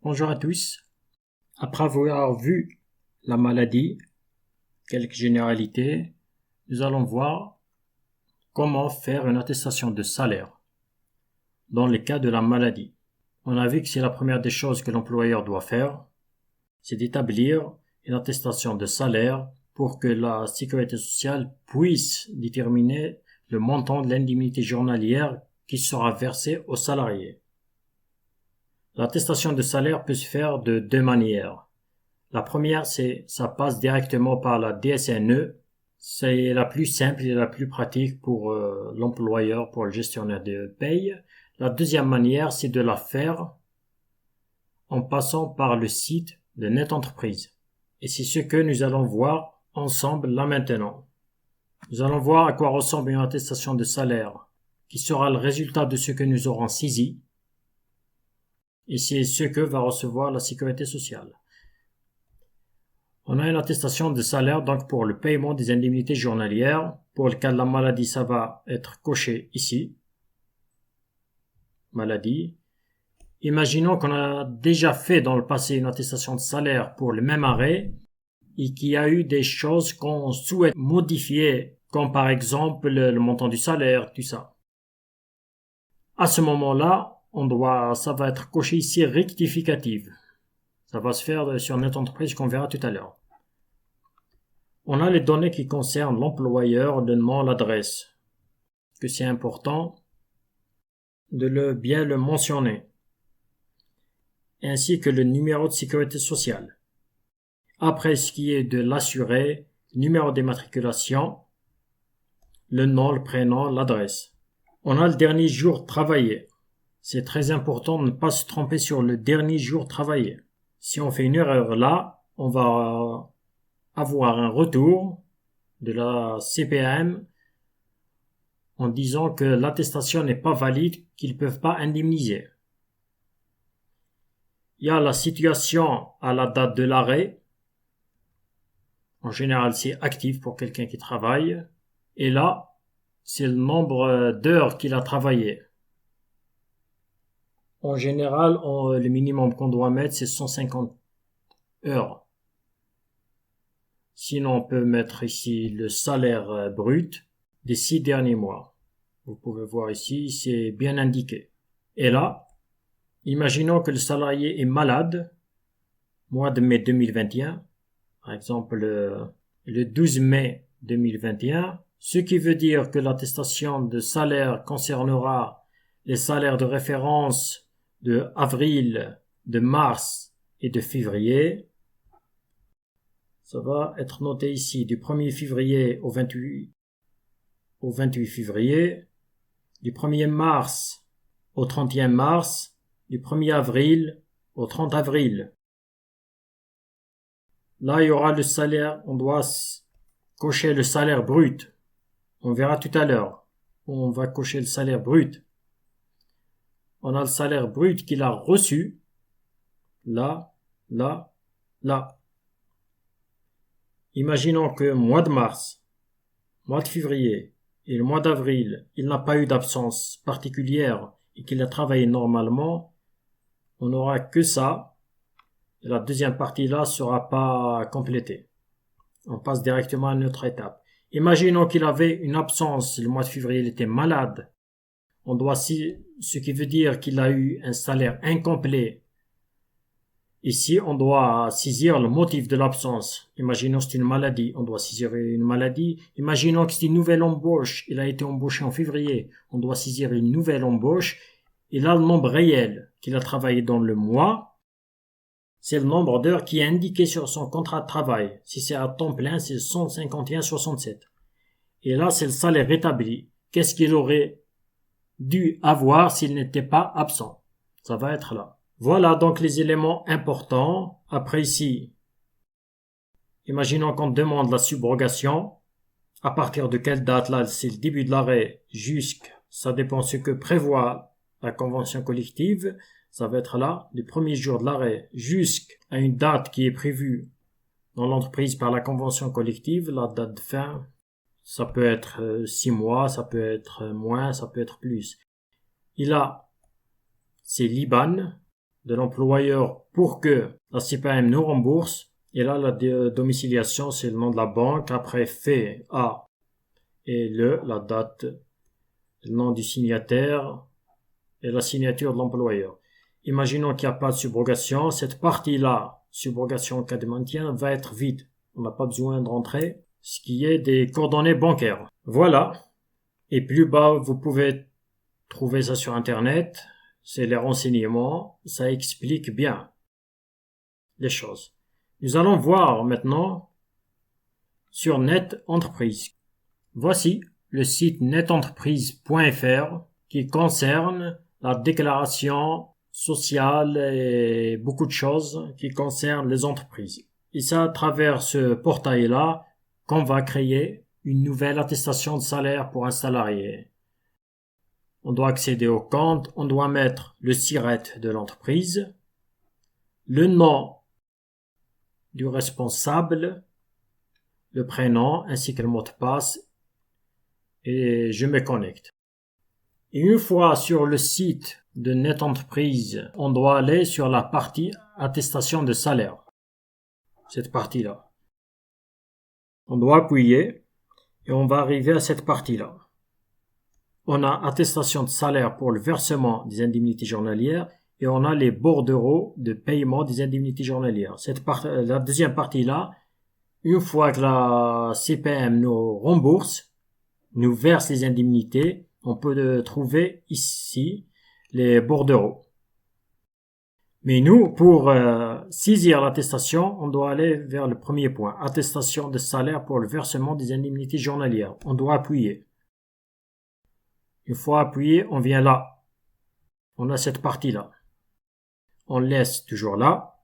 Bonjour à tous. Après avoir vu la maladie, quelques généralités, nous allons voir comment faire une attestation de salaire dans le cas de la maladie. On a vu que c'est la première des choses que l'employeur doit faire, c'est d'établir une attestation de salaire pour que la sécurité sociale puisse déterminer le montant de l'indemnité journalière qui sera versée aux salariés. L'attestation de salaire peut se faire de deux manières. La première, ça passe directement par la DSNE. C'est la plus simple et la plus pratique pour l'employeur, pour le gestionnaire de paye. La deuxième manière, c'est de la faire en passant par le site de NetEntreprise. Et c'est ce que nous allons voir ensemble là maintenant. Nous allons voir à quoi ressemble une attestation de salaire, qui sera le résultat de ce que nous aurons saisi. Et c'est ce que va recevoir la sécurité sociale. On a une attestation de salaire donc pour le paiement des indemnités journalières. Pour le cas de la maladie, ça va être coché ici. Maladie. Imaginons qu'on a déjà fait dans le passé une attestation de salaire pour le même arrêt et qu'il y a eu des choses qu'on souhaite modifier, comme par exemple le montant du salaire, tout ça. À ce moment-là, ça va être coché ici rectificative. Ça va se faire sur notre entreprise qu'on verra tout à l'heure. On a les données qui concernent l'employeur, le nom, l'adresse. Que c'est important de bien le mentionner. Ainsi que le numéro de sécurité sociale. Après ce qui est de l'assuré, numéro d'immatriculation, le nom, le prénom, l'adresse. On a le dernier jour travaillé. C'est très important de ne pas se tromper sur le dernier jour travaillé. Si on fait une erreur là, on va avoir un retour de la CPAM en disant que l'attestation n'est pas valide, qu'ils ne peuvent pas indemniser. Il y a la situation à la date de l'arrêt. En général, c'est actif pour quelqu'un qui travaille. Et là, c'est le nombre d'heures qu'il a travaillé. En général, le minimum qu'on doit mettre, c'est 150 heures. Sinon, on peut mettre ici le salaire brut des 6 derniers mois. Vous pouvez voir ici, c'est bien indiqué. Et là, imaginons que le salarié est malade, mois de mai 2021, par exemple le 12 mai 2021, ce qui veut dire que l'attestation de salaire concernera les salaires de référence de avril, de mars et de février. Ça va être noté ici du 1er février au 28 février, du 1er mars au 31 mars, du 1er avril au 30 avril. Là, il y aura le salaire, on doit cocher le salaire brut. On verra tout à l'heure. On va cocher le salaire brut. On a le salaire brut qu'il a reçu. Là, là, là. Imaginons que mois de mars, mois de février et le mois d'avril, il n'a pas eu d'absence particulière et qu'il a travaillé normalement. On n'aura que ça. Et la deuxième partie là sera pas complétée. On passe directement à une autre étape. Imaginons qu'il avait une absence le mois de février, il était malade. Ce qui veut dire qu'il a eu un salaire incomplet. Ici, on doit saisir le motif de l'absence. Imaginons que c'est une maladie, on doit saisir une maladie. Imaginons que c'est une nouvelle embauche, il a été embauché en février, on doit saisir une nouvelle embauche. Et là, le nombre réel qu'il a travaillé dans le mois, c'est le nombre d'heures qui est indiqué sur son contrat de travail. Si c'est à temps plein, c'est 151,67. Et là, c'est le salaire rétabli. Qu'est-ce qu'il aurait dû avoir s'il n'était pas absent? Ça va être là. Voilà donc les éléments importants. Après ici, imaginons qu'on demande la subrogation. À partir de quelle date là, c'est le début de l'arrêt ça dépend ce que prévoit la convention collective. Ça va être là, du premier jour de l'arrêt jusqu'à une date qui est prévue dans l'entreprise par la convention collective. La date de fin, ça peut être 6 mois, ça peut être moins, ça peut être plus. C'est l'IBAN, de l'employeur pour que la CPAM nous rembourse. Et là, la domiciliation, c'est le nom de la banque. Après, fait A et la date, le nom du signataire et la signature de l'employeur. Imaginons qu'il n'y a pas de subrogation. Cette partie-là, subrogation en cas de maintien, va être vide. On n'a pas besoin de rentrer ce qui est des coordonnées bancaires. Voilà. Et plus bas, vous pouvez trouver ça sur Internet. C'est les renseignements. Ça explique bien les choses. Nous allons voir maintenant sur Net Entreprise. Voici le site netentreprise.fr qui concerne la déclaration sociale et beaucoup de choses qui concernent les entreprises. Et c'est à travers ce portail-là qu'on va créer une nouvelle attestation de salaire pour un salarié. On doit accéder au compte, on doit mettre le SIRET de l'entreprise, le nom du responsable, le prénom ainsi que le mot de passe et je me connecte. Et une fois sur le site de Net Entreprise, on doit aller sur la partie attestation de salaire. Cette partie-là. On doit appuyer et on va arriver à cette partie-là. On a attestation de salaire pour le versement des indemnités journalières et on a les bordereaux de paiement des indemnités journalières. La deuxième partie-là, une fois que la CPM nous rembourse, nous verse les indemnités, on peut trouver ici les bordereaux. Mais nous, pour saisir l'attestation, on doit aller vers le premier point, attestation de salaire pour le versement des indemnités journalières. On doit appuyer. Une fois appuyé, on vient là. On a cette partie-là. On laisse toujours là.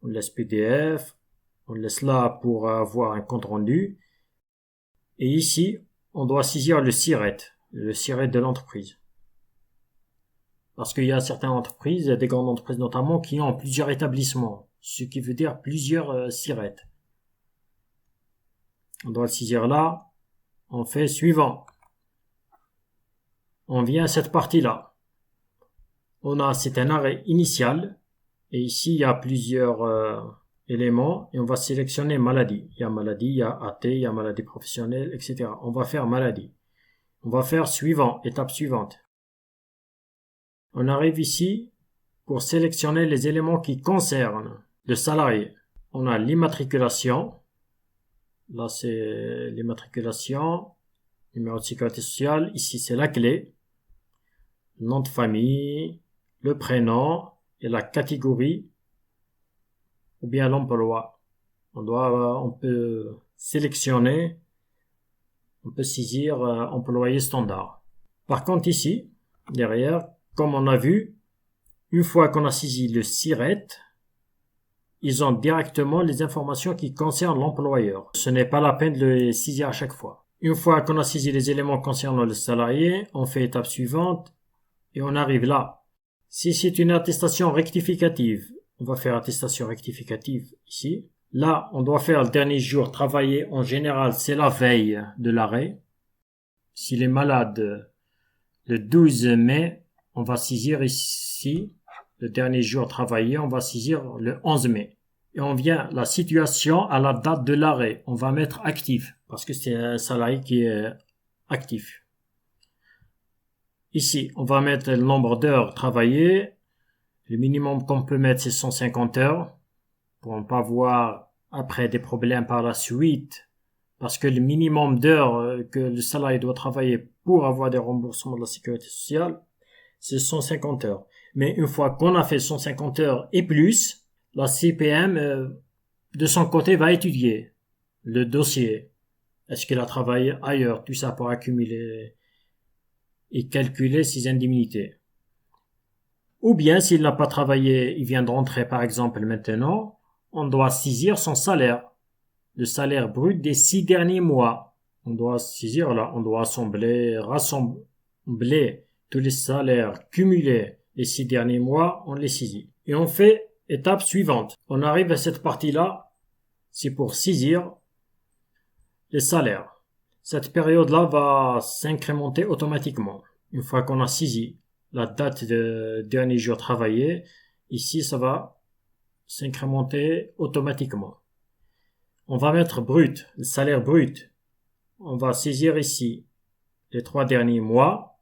On laisse PDF. On laisse là pour avoir un compte rendu. Et ici, on doit saisir le SIRET de l'entreprise. Parce qu'il y a certaines entreprises, des grandes entreprises notamment, qui ont plusieurs établissements. Ce qui veut dire plusieurs SIRET. On doit le saisir là. On fait suivant. On vient à cette partie-là. C'est un arrêt initial. Et ici, il y a plusieurs éléments. Et on va sélectionner maladie. Il y a maladie, il y a AT, il y a maladie professionnelle, etc. On va faire maladie. On va faire suivant, étape suivante. On arrive ici pour sélectionner les éléments qui concernent le salarié. On a l'immatriculation. Là, c'est l'immatriculation. Numéro de sécurité sociale. Ici, c'est la clé. Nom de famille, le prénom et la catégorie ou bien l'emploi. On peut sélectionner, on peut saisir employé standard. Par contre ici, derrière, comme on a vu, une fois qu'on a saisi le SIRET, ils ont directement les informations qui concernent l'employeur. Ce n'est pas la peine de les saisir à chaque fois. Une fois qu'on a saisi les éléments concernant le salarié, on fait étape suivante. Et on arrive là. Si c'est une attestation rectificative, on va faire attestation rectificative ici. Là, on doit faire le dernier jour travaillé. En général, c'est la veille de l'arrêt. S'il est malade le 12 mai, on va saisir ici le dernier jour travaillé. On va saisir le 11 mai. Et on vient la situation à la date de l'arrêt. On va mettre actif parce que c'est un salarié qui est actif. Ici, on va mettre le nombre d'heures travaillées. Le minimum qu'on peut mettre, c'est 150 heures. Pour ne pas avoir après des problèmes par la suite. Parce que le minimum d'heures que le salarié doit travailler pour avoir des remboursements de la sécurité sociale, c'est 150 heures. Mais une fois qu'on a fait 150 heures et plus, la CPM, de son côté, va étudier le dossier. Est-ce qu'il a travaillé ailleurs? Tout ça pour accumuler et calculer ses indemnités. Ou bien, s'il n'a pas travaillé, il vient de rentrer par exemple maintenant, on doit saisir son salaire, le salaire brut des 6 derniers mois. On doit saisir là, on doit rassembler tous les salaires cumulés les 6 derniers mois, on les saisit. Et on fait étape suivante. On arrive à cette partie-là, c'est pour saisir les salaires. Cette période-là va s'incrémenter automatiquement. Une fois qu'on a saisi la date de dernier jour travaillé, Ici, ça va s'incrémenter automatiquement. On va mettre brut, le salaire brut. On va saisir ici les 3 derniers mois.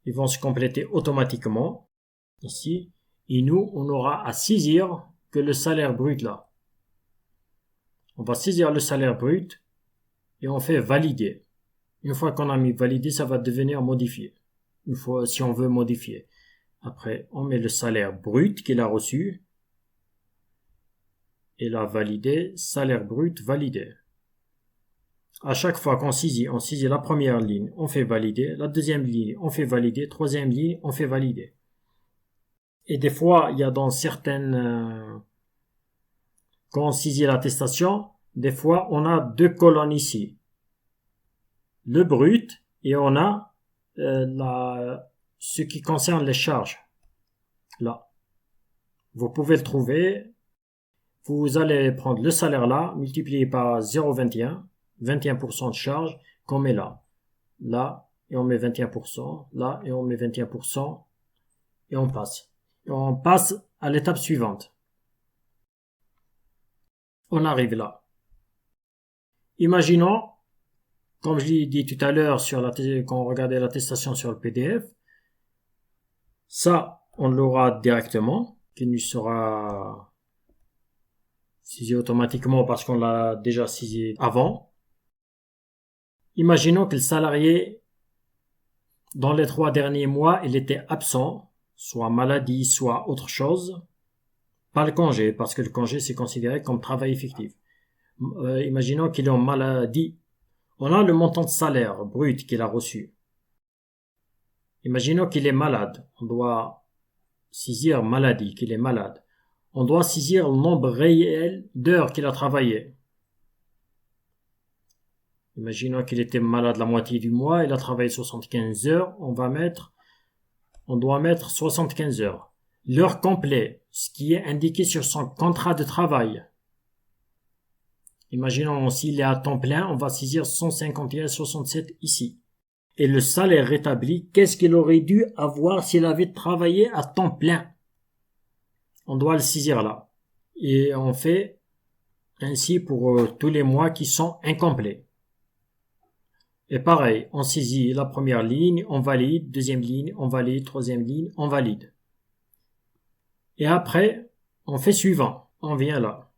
Ils vont se compléter automatiquement ici. Et nous, on aura à saisir que le salaire brut là. On va saisir le salaire brut et on fait valider. Une fois qu'on a mis valider, ça va devenir modifié. Une fois, si on veut modifier. Après, on met le salaire brut qu'il a reçu. Et là, valider, salaire brut validé. À chaque fois qu'on saisit, on saisit la première ligne, on fait valider. La deuxième ligne, on fait valider. Troisième ligne, on fait valider. Et des fois, il y a dans certaines... quand on saisit l'attestation, des fois, on a 2 colonnes ici. Le brut et on a ce qui concerne les charges. Là. Vous pouvez le trouver. Vous allez prendre le salaire là, multiplié par 0,21, 21% de charge qu'on met là. Là, et on met 21%, là, et on met 21%, et on passe. Et on passe à l'étape suivante. On arrive là. Imaginons, comme je l'ai dit tout à l'heure quand on regardait l'attestation sur le PDF, ça, on l'aura directement, qui nous sera saisi automatiquement parce qu'on l'a déjà saisi avant. Imaginons que le salarié, dans les 3 derniers mois, il était absent, soit maladie, soit autre chose. Pas le congé, parce que le congé, c'est considéré comme travail effectif. Imaginons qu'il est en maladie. On a le montant de salaire brut qu'il a reçu. Imaginons qu'il est malade. On doit saisir maladie, qu'il est malade. On doit saisir le nombre réel d'heures qu'il a travaillé. Imaginons qu'il était malade la moitié du mois, il a travaillé 75 heures, on doit mettre 75 heures. L'heure complète, ce qui est indiqué sur son contrat de travail. Imaginons s'il est à temps plein, on va saisir 151,67 ici. Et le salaire rétabli, qu'est-ce qu'il aurait dû avoir s'il avait travaillé à temps plein? On doit le saisir là. Et on fait ainsi pour tous les mois qui sont incomplets. Et pareil, on saisit la première ligne, on valide, deuxième ligne, on valide, troisième ligne, on valide. Et après, on fait suivant. On vient là.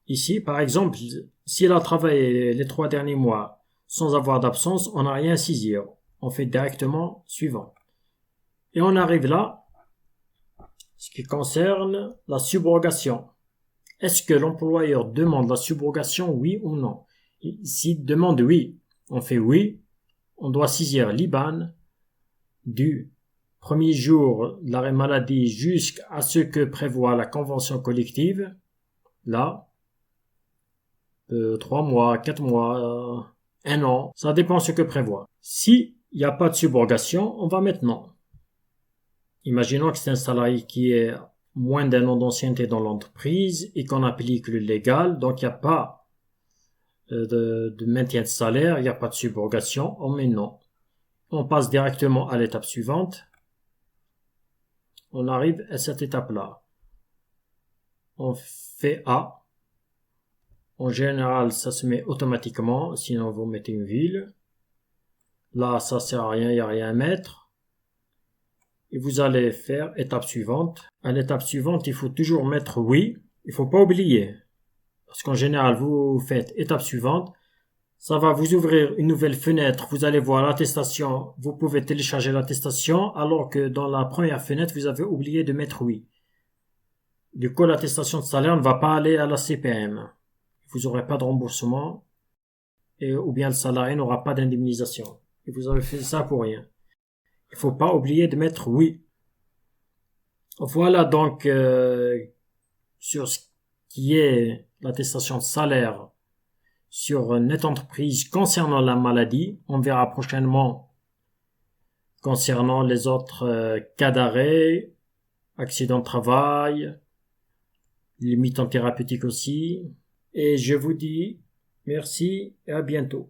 Ici, par exemple, s'il a travaillé les 3 derniers mois sans avoir d'absence, on n'a rien à saisir. On fait directement suivant. Et on arrive là, ce qui concerne la subrogation. Est-ce que l'employeur demande la subrogation, oui ou non? S'il demande oui, on fait oui, on doit saisir l'IBAN du premier jour de l'arrêt maladie jusqu'à ce que prévoit la convention collective. Là, 3 mois, 4 mois, 1 an, ça dépend ce que prévoit. Si il n'y a pas de subrogation, on va mettre non. Imaginons que c'est un salarié qui est moins d'1 an d'ancienneté dans l'entreprise et qu'on applique le légal, donc il n'y a pas de maintien de salaire, il n'y a pas de subrogation, on met non. On passe directement à l'étape suivante. On arrive à cette étape-là. On fait A. En général, ça se met automatiquement, sinon vous mettez une ville. Là, ça sert à rien, il n'y a rien à mettre. Et vous allez faire étape suivante. À l'étape suivante, il faut toujours mettre oui. Il faut pas oublier. Parce qu'en général, vous faites étape suivante. Ça va vous ouvrir une nouvelle fenêtre. Vous allez voir l'attestation. Vous pouvez télécharger l'attestation alors que dans la première fenêtre, vous avez oublié de mettre oui. Du coup, l'attestation de salaire ne va pas aller à la CPM. Vous n'aurez pas de remboursement ou bien le salarié n'aura pas d'indemnisation. Et vous avez fait ça pour rien. Il ne faut pas oublier de mettre oui. Voilà donc sur ce qui est l'attestation de salaire sur Net Entreprise concernant la maladie. On verra prochainement concernant les autres cas d'arrêt, accident de travail, limites en thérapeutique aussi. Et je vous dis merci et à bientôt.